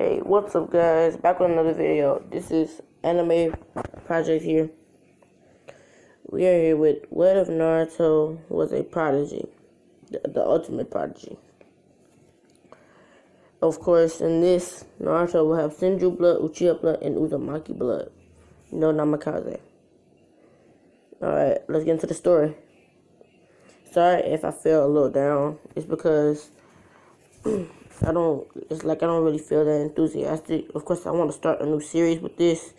Hey, what's up guys? Back with another video. This is Anime Project here. We are here with what if Naruto was a prodigy? The ultimate prodigy. Of course, in this, Naruto will have Senju blood, Uchiha blood, and Uzumaki blood. No Namikaze. Alright, let's get into the story. Sorry if I feel a little down. It's because I don't really feel that enthusiastic. Of course, I want to start a new series with this,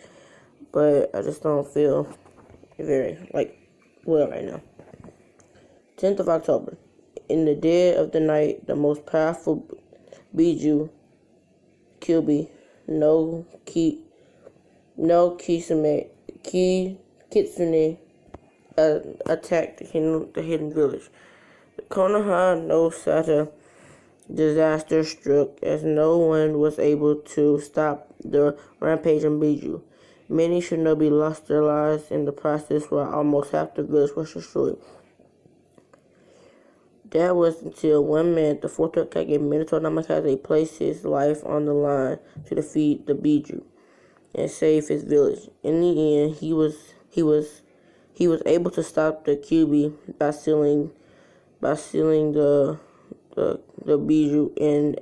but I just don't feel very, well right now. 10th of October. In the dead of the night, the most powerful Biju, Kyuubi, Kitsune, attacked the hidden village. The Konoha no Sata disaster struck as no one was able to stop the rampaging Biju. Many shinobi lost their lives in the process, while almost half the village was destroyed. That was until one man, the fourth Hokage Minato Namikaze, placed his life on the line to defeat the Biju and save his village. In the end, he was able to stop the Kyuubi by sealing the Biju and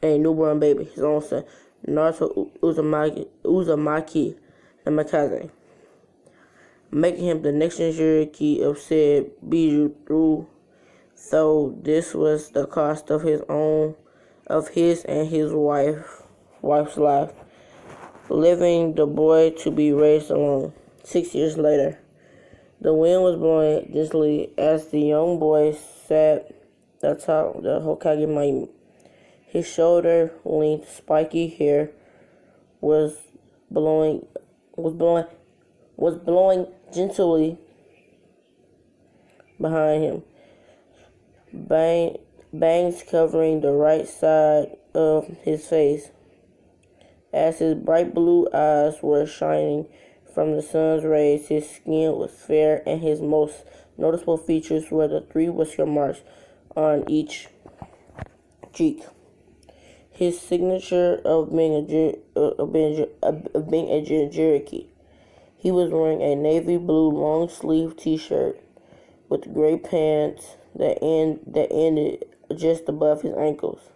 a newborn baby, his own son, Naruto Uzumaki Namikaze, making him the next Jinchuriki of said Biju though this was the cost of his and his wife's life, leaving the boy to be raised alone. 6 years later, the wind was blowing gently as the young boy sat atop the Hokage monument. His shoulder-length spiky hair was blowing gently behind him. Bangs covering the right side of his face. As his bright blue eyes were shining from the sun's rays, his skin was fair, and his most noticeable features were the 3 whisker marks on each cheek. His signature of being a Jinchuriki. He was wearing a navy blue long sleeve T-shirt with gray pants that ended just above his ankles.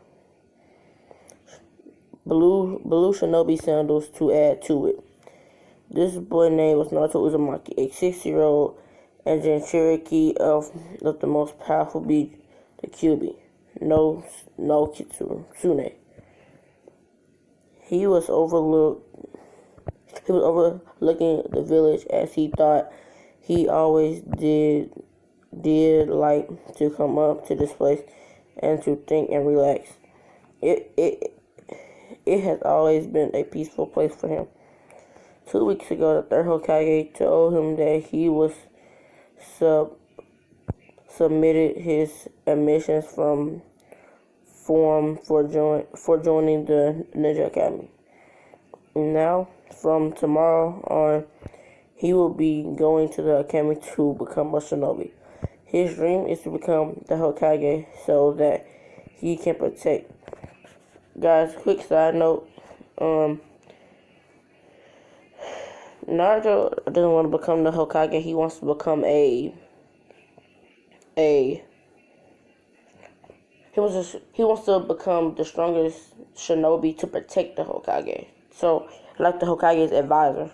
Blue shinobi sandals to add to it. This boy name was Naruto Uzumaki, a 6-year-old and Jinchuriki of the most powerful Biju, the Kyuubi, no Kitsune. He was overlooking the village, as he thought he always did like to come up to this place and to think and relax. It has always been a peaceful place for him. 2 weeks ago, the third Hokage told him that he was submitted his admissions for joining the Ninja Academy. Now, from tomorrow on, he will be going to the academy to become a shinobi. His dream is to become the Hokage so that he can protect. Guys, quick side note, Naruto doesn't want to become the Hokage. He wants to become he wants to become the strongest shinobi to protect the Hokage. So, like the Hokage's advisor.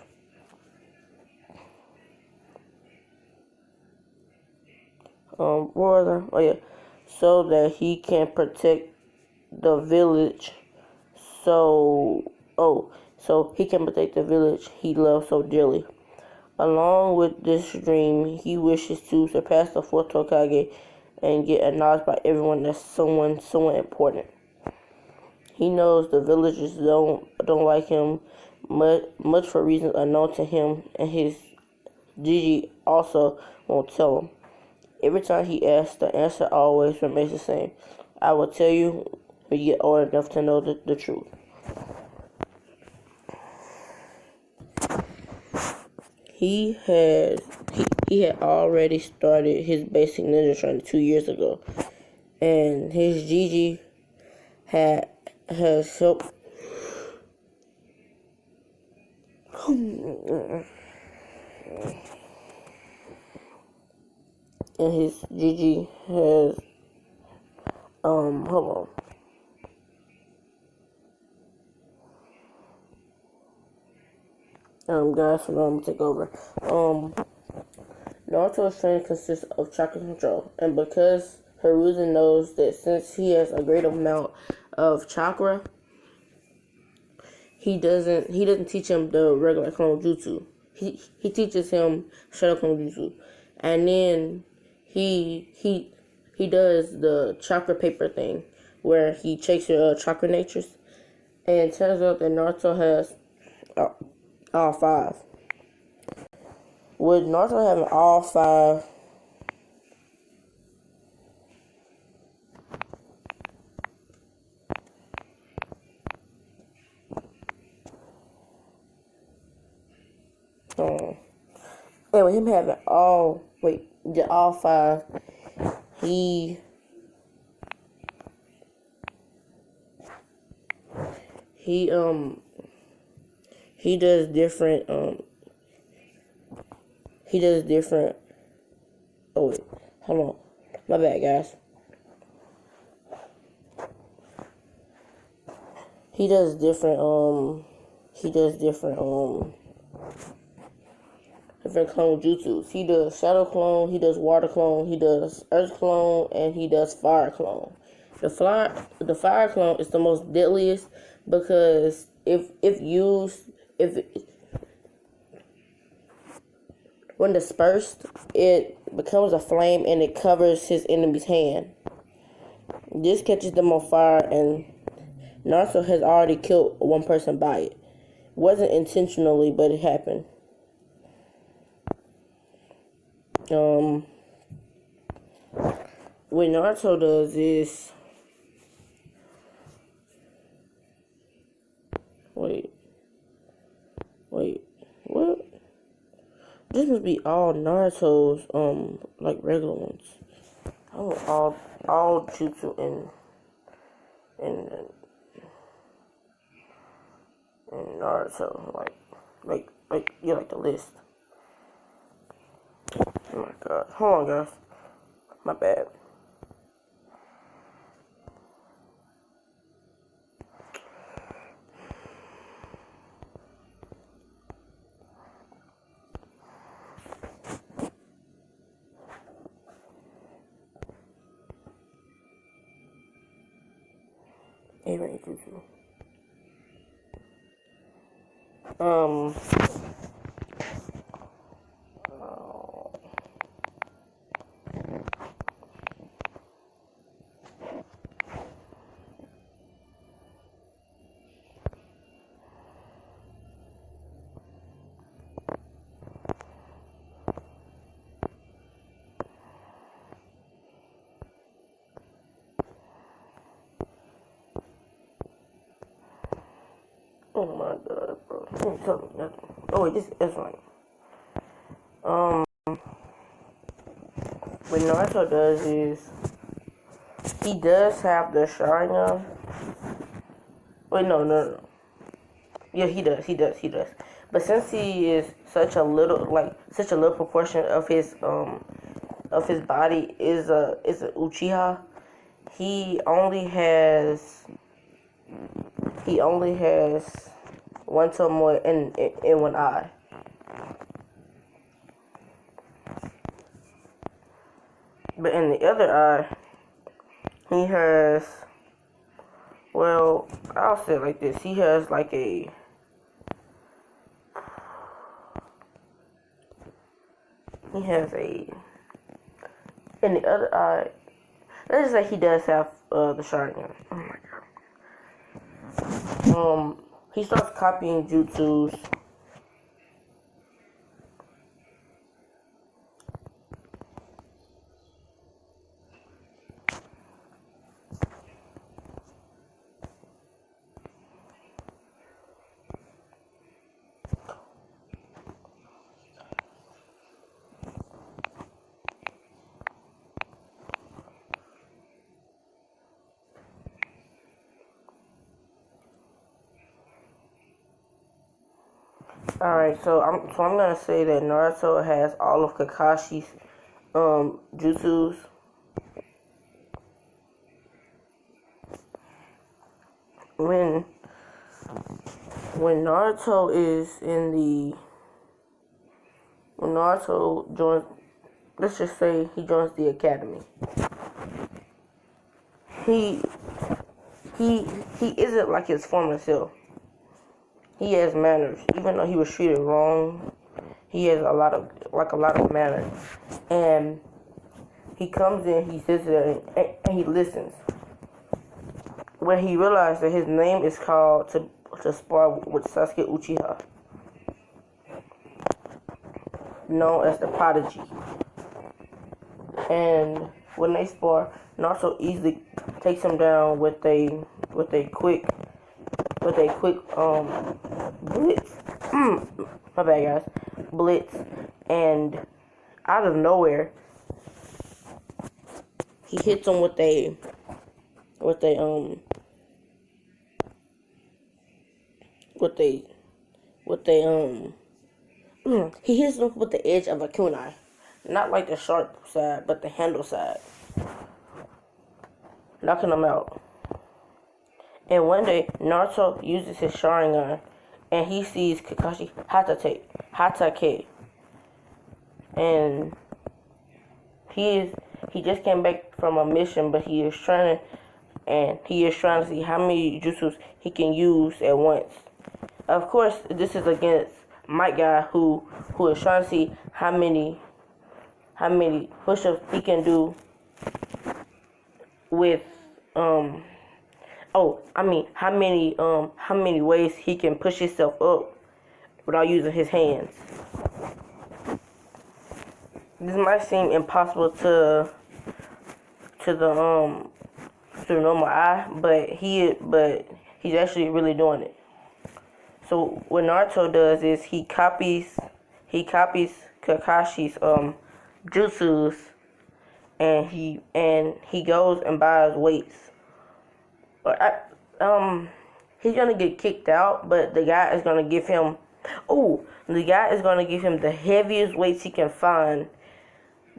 What was I? Oh yeah, so that he can protect the village. So he can protect the village he loves so dearly. Along with this dream, he wishes to surpass the fourth Hokage and get acknowledged by everyone as someone important. He knows the villagers don't like him much for reasons unknown to him, and his Gigi also won't tell him. Every time he asks, the answer always remains the same. I will tell you when you get old enough to know the truth. He had already started his basic ninja training 2 years ago, and his Gigi has helped And his GG has hold on. Guys, so now I'm gonna take over. Naruto's training consists of chakra control, and because Hiruzen knows that since he has a great amount of chakra, he doesn't teach him the regular clone jutsu. He teaches him shadow clone jutsu, and then he does the chakra paper thing where he checks your chakra natures, and it turns out that Naruto has all five. With Naruto having all five, and with him having all five, he does different oh wait, hold on, my bad, guys. He does different clone jutsus. He does shadow clone, he does water clone, he does earth clone, and he does fire clone. The fire clone is the most deadliest because when dispersed, it becomes a flame and it covers his enemy's hand. This catches them on fire, and Naruto has already killed one person by it. Wasn't intentionally, but it happened. What Naruto does is wait, what? This must be all Naruto's like regular ones. I want all jutsu in Naruto, like the list. Oh my god. Hold on, guys. My bad. A-rank jutsu. Oh my god, bro. You didn't tell me nothing. Oh wait, that's right. What Naruto does is he does have the Sharingan. Wait, no. Yeah, he does. But since he is such a little proportion of his body is a Uchiha, he only has one tomoe in one eye. But in the other eye, he has, well, I'll say it like this. He has like in the other eye, let's just say he does have the Sharingan. Oh my god. He starts copying jutsus. Alright, so I'm gonna say that Naruto has all of Kakashi's jutsus. When Naruto is in the when Naruto joins, let's just say he joins the academy. He isn't like his former self. He has manners, even though he was treated wrong. He has a lot of manners, and he comes in, he sits there, and he listens. When he realized that his name is called to spar with Sasuke Uchiha, known as the prodigy, and when they spar, Naruto easily takes him down with a quick blitz. My bad, guys. Blitz, and out of nowhere, he hits him with a he hits him with the edge of a kunai, not like the sharp side, but the handle side, knocking him out. And one day, Naruto uses his Sharingan, and he sees Kakashi Hatake, and he just came back from a mission, but he is trying to see how many jutsus he can use at once. Of course, this is against my guy who is trying to see how many push-ups he can do with how many ways he can push himself up without using his hands. This might seem impossible to the normal eye, but he's actually really doing it. So what Naruto does is he copies Kakashi's jutsus, and he goes and buys weights. He's gonna get kicked out, but the guy is gonna give him the heaviest weights he can find,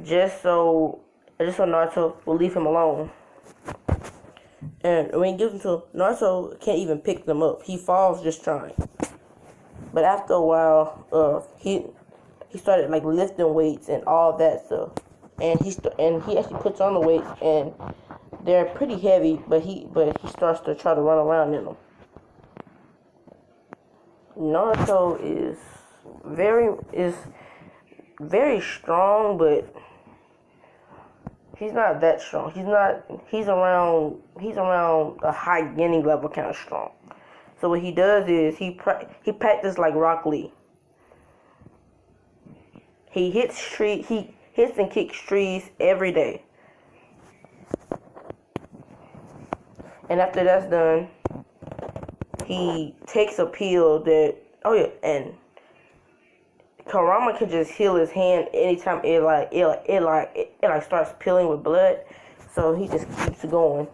just so Naruto will leave him alone. And when he gives them to Naruto, can't even pick them up. He falls just trying. But after a while, he started like lifting weights and all that stuff. And he actually puts on the weights, and they're pretty heavy. But he starts to try to run around in them. Naruto is very strong, but he's not that strong. He's around a high beginning level kind of strong. So what he does is he practices like Rock Lee. He hits and kicks trees every day. And after that's done, he takes a pill that and Kurama can just heal his hand anytime it starts peeling with blood. So he just keeps going.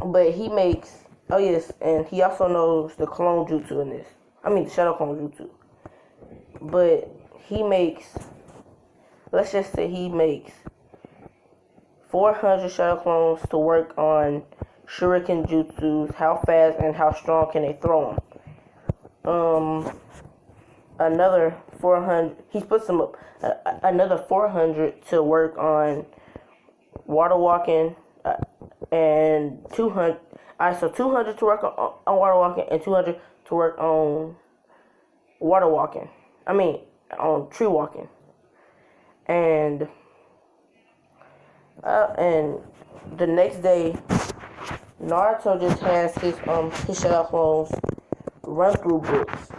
But he makes and he also knows the clone jutsu in this. The shadow clone jutsu. But let's just say he makes 400 shadow clones to work on shuriken jutsus. How fast and how strong can they throw them? Another 400. He puts them up. Another 400 to work on water walking, and 200. Alright, so 200 to work on water walking, and 200 to work on water walking. On tree walking. And the next day, Naruto just has his shadow clones run through books.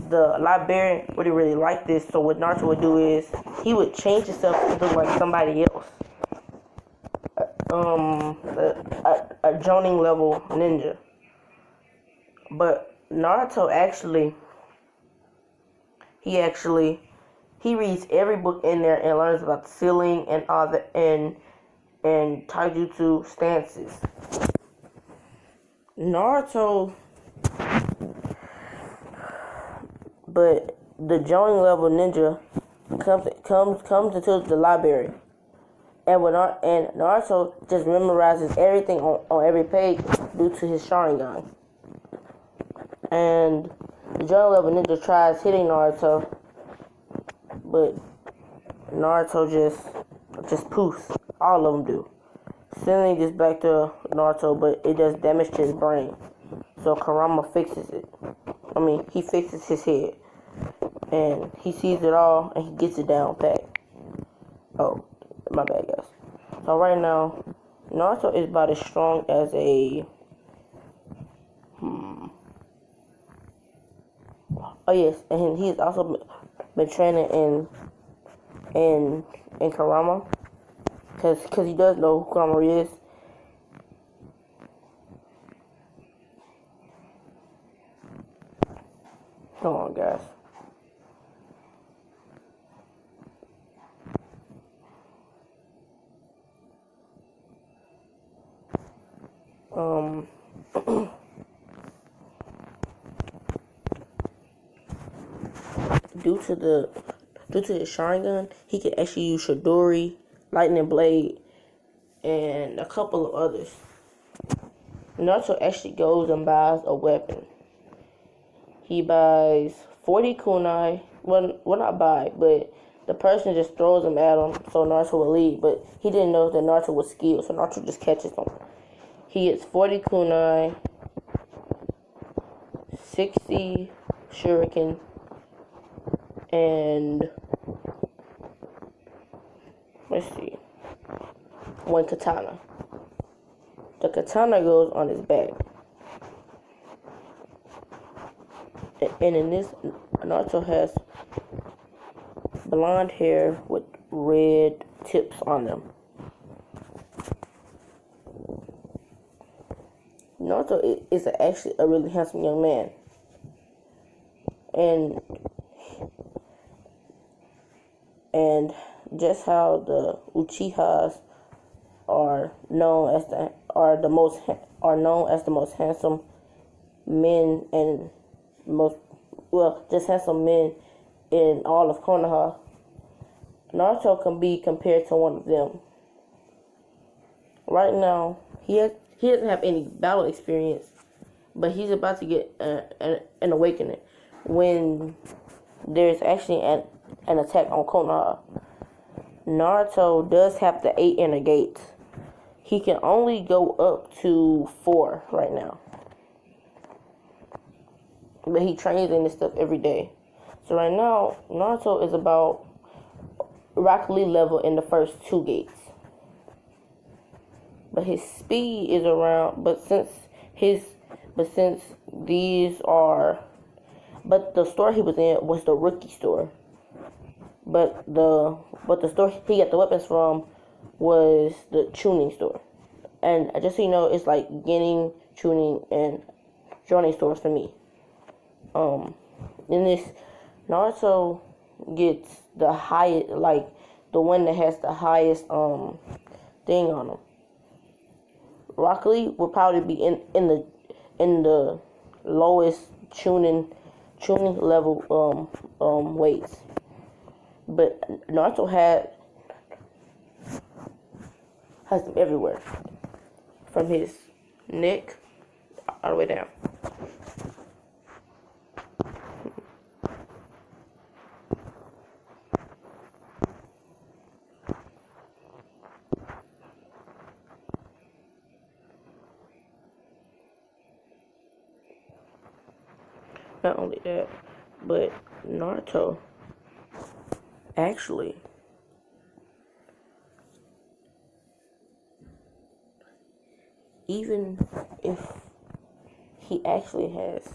The librarian wouldn't really like this, so what Naruto would do is he would change himself to look like somebody else. A Jonin level ninja. But Naruto he reads every book in there and learns about the ceiling and all the and taijutsu stances. Naruto, but the Jonin level ninja comes into the library, and Naruto just memorizes everything on every page due to his Sharingan. And the Jonin level ninja tries hitting Naruto, but Naruto just poofs. All of them do. Sending gets back to Naruto, but it does damage to his brain. So Kurama fixes it. He fixes his head. And he sees it all, and he gets it down pat. Oh, my bad, guys. So right now, Naruto is about as strong as a... Oh, yes, and he's also been training in Kurama. Because he does know who Kurama is. Come on, guys. Due to his Sharingan, he can actually use Chidori, Lightning Blade, and a couple of others. Naruto actually goes and buys a weapon. He buys 40 kunai. Well, not buy, but the person just throws them at him, so Naruto will leave. But he didn't know that Naruto was skilled, so Naruto just catches them. He gets 40 kunai, 60 shuriken, and let's see, 1 katana. The katana goes on his back. And in this, Naruto has blonde hair with red tips on them. Naruto is actually a really handsome young man. And just how the Uchihas are known as the most handsome men and just handsome men in all of Konoha. Naruto can be compared to one of them. Right now, he doesn't have any battle experience, but he's about to get an awakening when there's actually an attack on Konoha. Naruto does have the 8 inner gates. He can only go up to 4 right now. But he trains in this stuff every day. So right now, Naruto is about Rock Lee level in the first 2 gates. But his speed is around, but since these are, but the store he was in was the rookie store. But the store he got the weapons from was the tuning store. And just so you know, it's like getting tuning and joining stores for me. In this, Naruto gets the highest, like the one that has the highest thing on him. Rock Lee will probably be in the lowest tuning level weights. But Naruto has them everywhere, from his neck all the way down. Not only that, but Naruto actually even if he actually has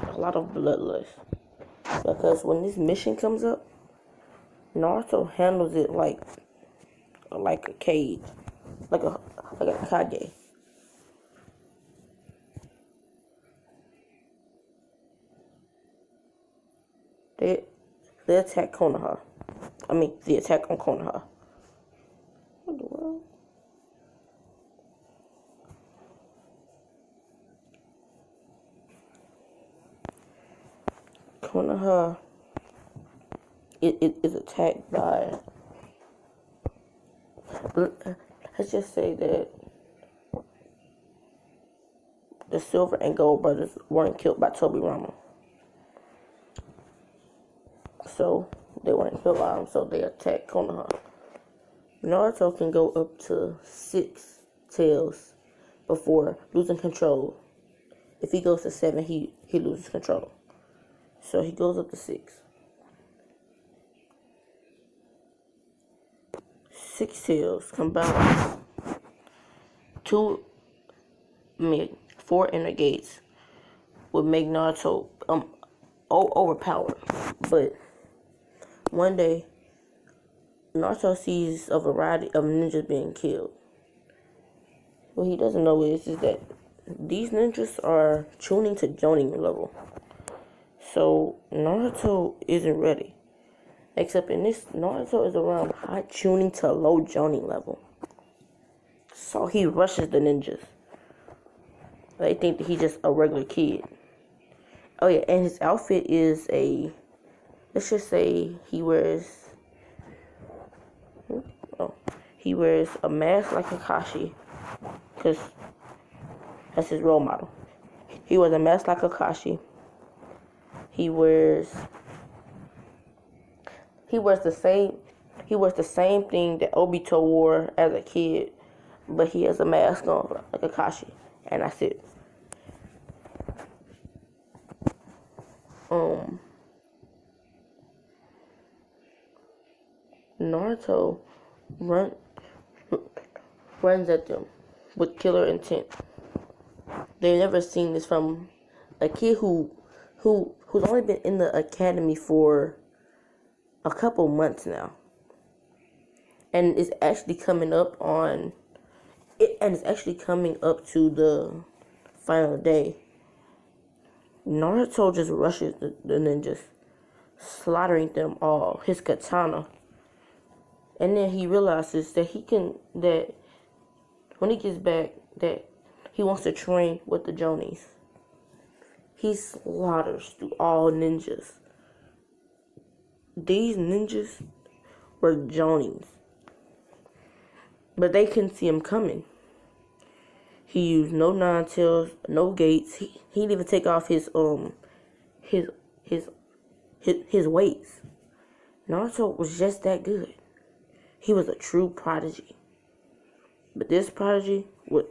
a lot of bloodlust, because when this mission comes up, Naruto handles it like a cage, like a Kage. They attack Konoha. The attack on Konoha. What the world? Konoha is attacked by, let's just say that the Silver and Gold brothers weren't killed by Tobirama. So they weren't killed by him, so they attacked Konoha. Naruto can go up to 6 tails before losing control. If he goes to 7, he loses control. So he goes up to 6. 6 tails combined. 4 inner gates would make Naruto overpowered. But one day, Naruto sees a variety of ninjas being killed. What he doesn't know is that these ninjas are tuning to Jonin level. So Naruto isn't ready. Except in this, Naruto is around high tuning to low Jonin level. So he rushes the ninjas. They think that he's just a regular kid. Oh yeah, and his outfit is let's just say he wears a mask like Kakashi, because that's his role model. He wears a mask like Kakashi. He wears the same thing that Obito wore as a kid, but he has a mask on like Kakashi, and that's it. Naruto runs at them with killer intent. They've never seen this from a kid who's only been in the academy for a couple months now, and it's actually coming up to the final day. Naruto just rushes the ninjas, slaughtering them all. His katana. And then he realizes that when he gets back, that he wants to train with the Jonis. He slaughters through all ninjas. These ninjas were Jonins, but they couldn't see him coming. He used no nine tails, no gates. He didn't even take off his weights. Naruto was just that good. He was a true prodigy. But this prodigy would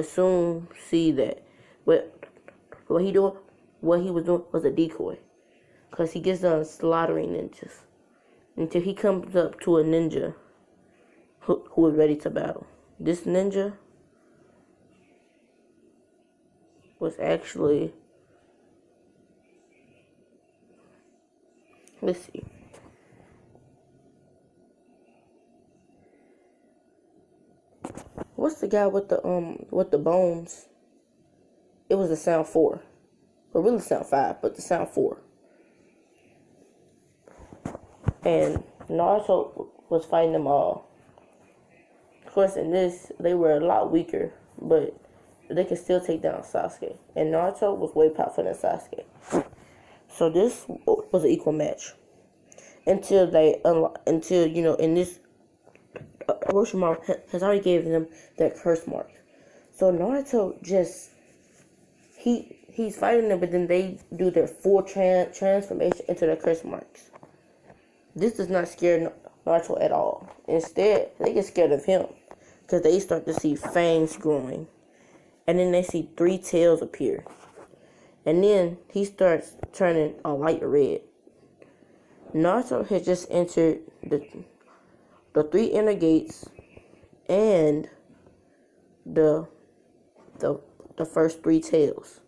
soon see that what he was doing was a decoy. Because he gets done slaughtering ninjas until he comes up to a ninja who is ready to battle. This ninja was actually, let's see. What's the guy with the bones? It was the sound 4. Or really sound 5, but the sound 4. And Naruto was fighting them all. Of course, in this, they were a lot weaker, but they could still take down Sasuke. And Naruto was way powerful than Sasuke. So this was an equal match. Until in this, Orochimaru has already given them that curse mark. So Naruto he's fighting them, but then they do their full transformation into their curse marks. This does not scare Naruto at all. Instead, they get scared of him, because they start to see fangs growing. And then they see 3 tails appear. And then he starts turning a light red. Naruto has just entered the 3 inner gates and the first 3 tails.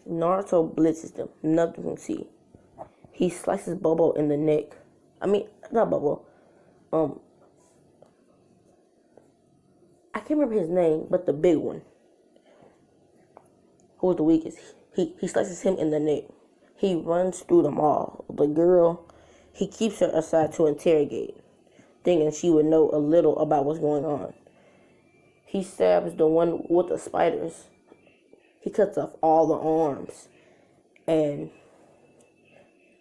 Naruto blitzes them. Nothing can see. He slices Bobo in the neck. I mean, not Bobo. I can't remember his name, but the big one, who was the weakest. He slices him in the neck. He runs through them all. The girl, he keeps her aside to interrogate, thinking she would know a little about what's going on. He stabs the one with the spiders. He cuts off all the arms. and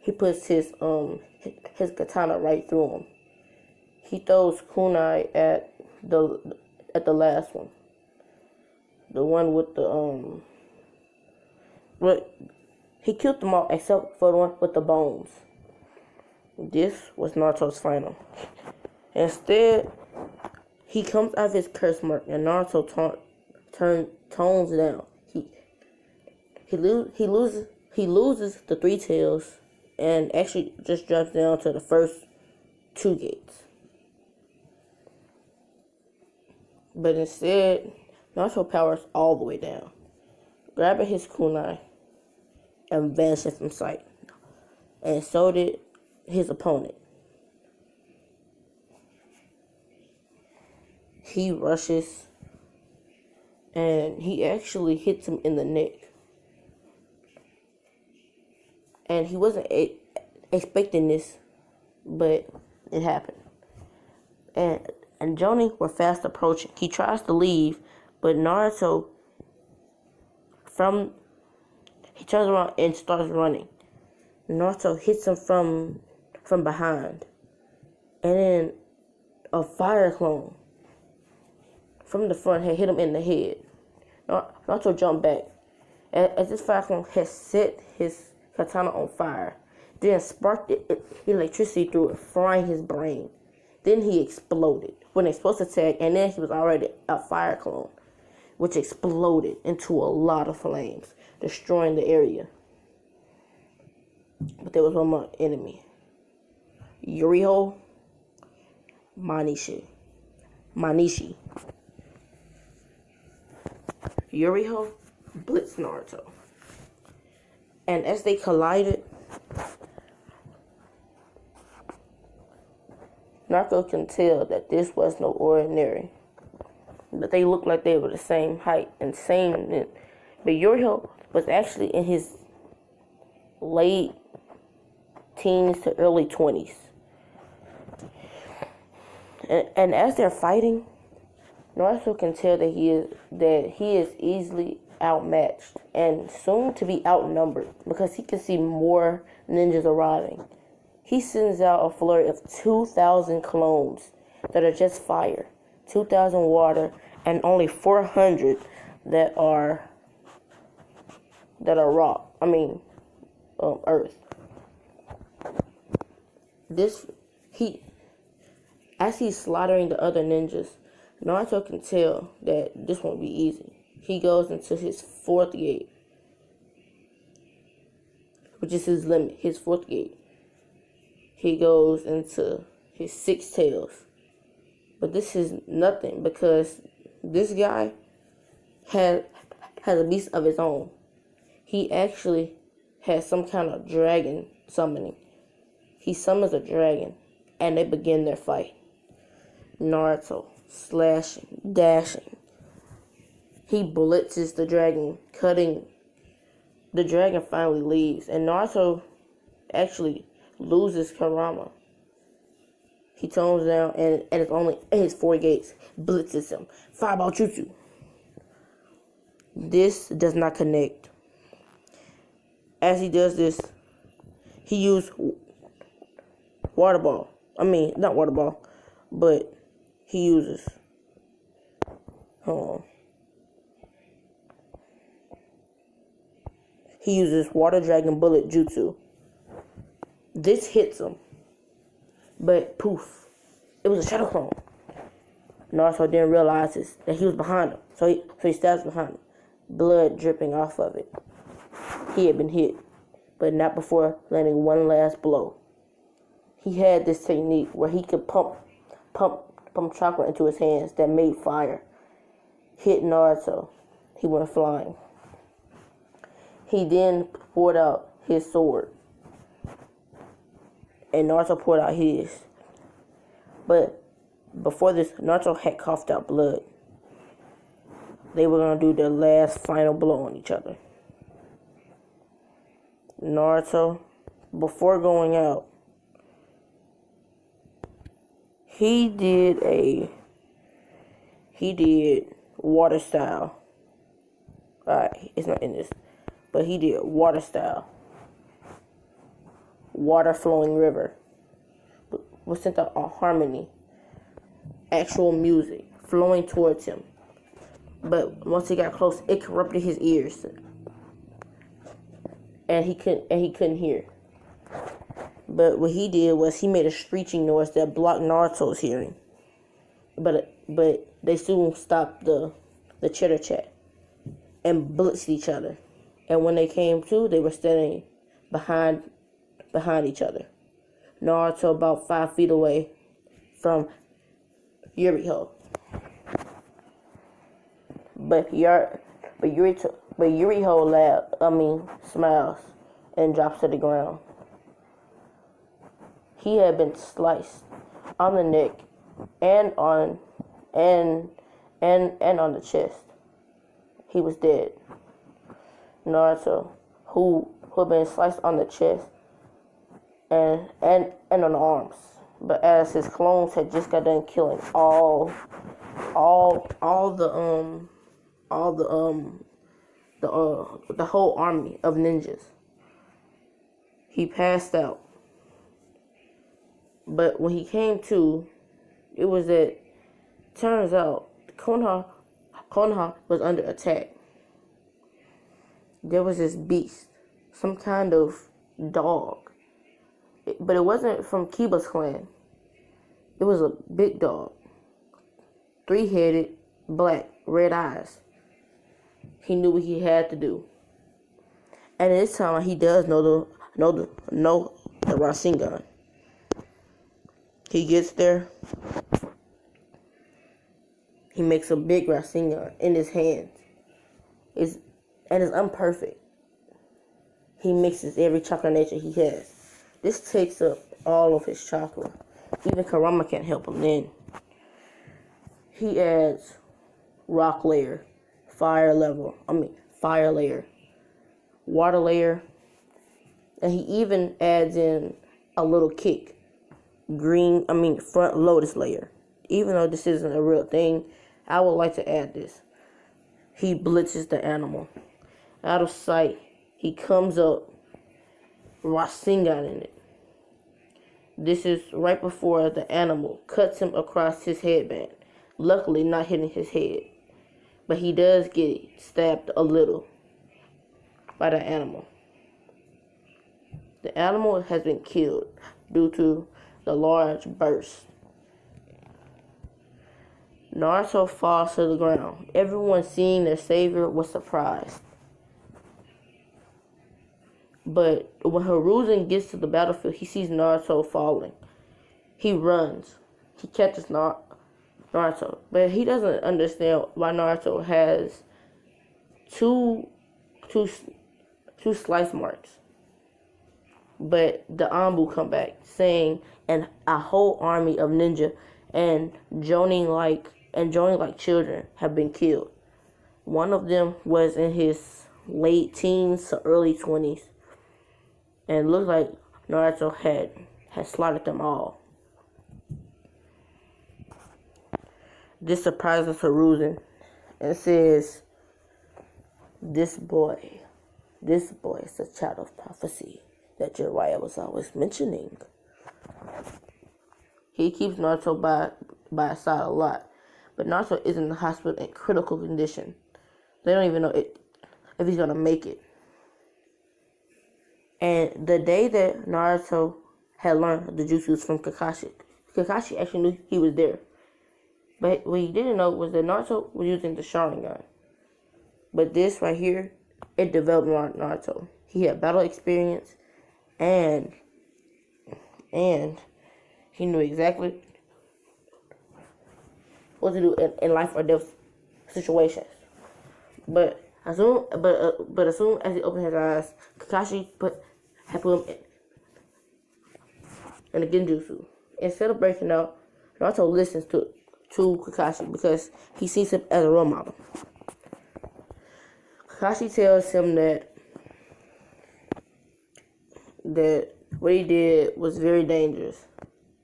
he puts his katana right through him. He throws kunai at the last one, the one with the But he killed them all except for the one with the bones. This was Naruto's final. Instead, he comes out of his curse mark, and Naruto tones down. He loses the 3 tails, and actually just drops down to the first 2 gates. But instead, Naruto powers all the way down, grabbing his kunai and vanishing from sight. And so did his opponent. He rushes and he actually hits him in the neck. And he wasn't expecting this, but it happened. And Johnny were fast approaching. He tries to leave, but Naruto he turns around and starts running. Naruto hits him from behind. And then a fire clone from the front had hit him in the head. Naruto jumped back. As this fire clone had set his katana on fire, then sparked electricity through it, frying his brain. Then he exploded with an explosive tag, and then he was already a fire clone, which exploded into a lot of flames, destroying the area. But there was one more enemy. Yuriho Manishi. Yuriho blitzed Naruto. And as they collided, Naruto can tell that this was no ordinary. But they looked like they were the same height and same. But Yuriho was actually in his late teens to early 20s. And as they're fighting, Naruto can tell that he is easily outmatched and soon to be outnumbered because he can see more ninjas arriving. He sends out a flurry of 2,000 clones that are just fire, 2,000 water, and only 400 that are rock. Earth. As he's slaughtering the other ninjas, Naruto can tell that this won't be easy. He goes into his 4th gate, which is his limit, his 4th gate. He goes into his 6 tails. But this is nothing because this guy has a beast of his own. He actually has some kind of dragon summoning. He summons a dragon and they begin their fight. Naruto slashing, dashing. He blitzes the dragon, cutting. The dragon finally leaves, and Naruto actually loses Karama. He tones down, and it's only at his 4 gates, blitzes him. Fireball Jutsu. This does not connect. As he does this, he used water ball. Not water ball, but he uses. Hold on. He uses Water Dragon Bullet Jutsu. This hits him. But poof. It was a shadow clone. Naruto didn't realize that he was behind him. So he stabs behind him. Blood dripping off of it. He had been hit. But not before landing one last blow. He had this technique where he could pump chakra into his hands that made fire. Hit Naruto. He went flying. He then poured out his sword. And Naruto poured out his. But before this, Naruto had coughed out blood. They were going to do their last final blow on each other. Naruto, before going out, he did water style. Alright, it's not in this. But he did water style. water-flowing river. Was sent out on harmony, actual music flowing towards him. But once he got close, it corrupted his ears, and he couldn't hear. But what he did was he made a screeching noise that blocked Naruto's hearing. But they soon stopped the chitter chat and blitzed each other. And when they came to, they were standing behind each other. Naruto about 5 feet away from Yuriho. But Yuriho smiles and drops to the ground. He had been sliced on the neck and on the chest. He was dead. Naruto, who had been sliced on the chest and on the arms, but as his clones had just got done killing all the whole army of ninjas, he passed out. But when he came to, it was that turns out Konoha was under attack. There was this beast, some kind of dog, but it wasn't from Kiba's clan. It was a big dog, 3-headed, black, red eyes. He knew what he had to do, and this time he does know the Rasengan. He gets there. He makes a big Rasengan in his hands. It's imperfect. He mixes every chakra nature he has. This takes up all of his chakra. Even Kurama can't help him then. He adds rock layer, fire layer, water layer, and he even adds in a little kick, front lotus layer. Even though this isn't a real thing, I would like to add this. He blitzes the animal. Out of sight, he comes up, Rasengan in it. This is right before the animal cuts him across his headband. Luckily, not hitting his head. But he does get stabbed a little by the animal. The animal has been killed due to the large burst. Naruto falls to the ground. Everyone seeing their savior was surprised. But when Hiruzen gets to the battlefield, he sees Naruto falling. He runs. He catches Naruto. But he doesn't understand why Naruto has two slice marks. But the Anbu come back saying, and a whole army of ninja and joining like children have been killed. One of them was in his late teens to early 20s. And it looked like Naruto had slaughtered them all. This surprises Hiruzen and says, This boy is the child of prophecy that Jiraiya was always mentioning. He keeps Naruto by his side a lot. But Naruto is in the hospital in critical condition. They don't even know if he's going to make it. And the day that Naruto had learned the jutsus from Kakashi actually knew he was there. But what he didn't know was that Naruto was using the Sharingan. But this right here, it developed Naruto. He had battle experience, and he knew exactly what to do in life or death situations. But as soon as he opened his eyes, Kakashi had put him in the genjutsu. Instead of breaking out, Naruto listens to Kakashi because he sees him as a role model. Kakashi tells him that what he did was very dangerous,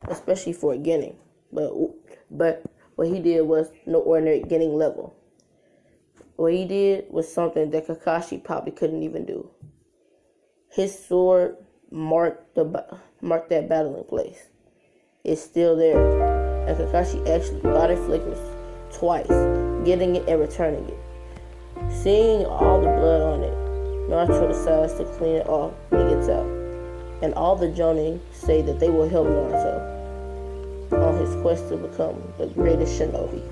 especially for a Genin. But what he did was no ordinary Genin level. What he did was something that Kakashi probably couldn't even do. His sword marked that battling place. It's still there, and Kakashi actually body flickers twice, getting it and returning it. Seeing all the blood on it, Naruto decides to clean it off when he gets out, and all the Jonin say that they will help Naruto on his quest to become the greatest shinobi.